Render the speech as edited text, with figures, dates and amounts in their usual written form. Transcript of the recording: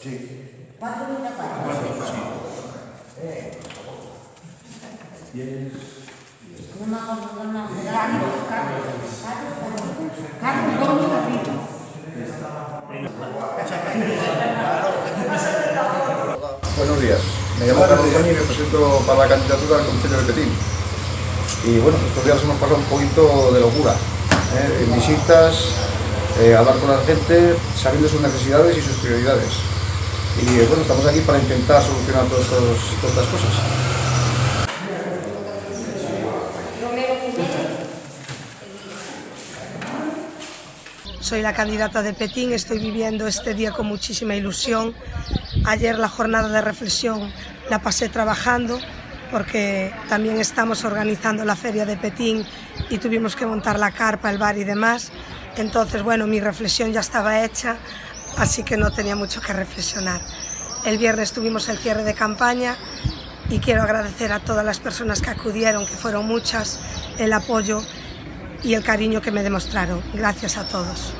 Sí. 4.004. Sí. No me acuerdo del nombre. Carlos Gómez Garrido. Buenos días, me llamo Carlos Gómez y me presento para la candidatura al Concello de Petín. Y bueno, estos días hemos pasado un poquito de locura, en visitas, hablar con la gente, sabiendo sus necesidades y sus prioridades. Y bueno, estamos aquí para intentar solucionar todas estas cosas. Soy la candidata de Petín, estoy viviendo este día con muchísima ilusión. Ayer la jornada de reflexión la pasé trabajando porque también estamos organizando la feria de Petín y tuvimos que montar la carpa, el bar y demás. Entonces, bueno, mi reflexión ya estaba hecha, así que no tenía mucho que reflexionar. El viernes tuvimos el cierre de campaña y quiero agradecer a todas las personas que acudieron, que fueron muchas, el apoyo y el cariño que me demostraron. Gracias a todos.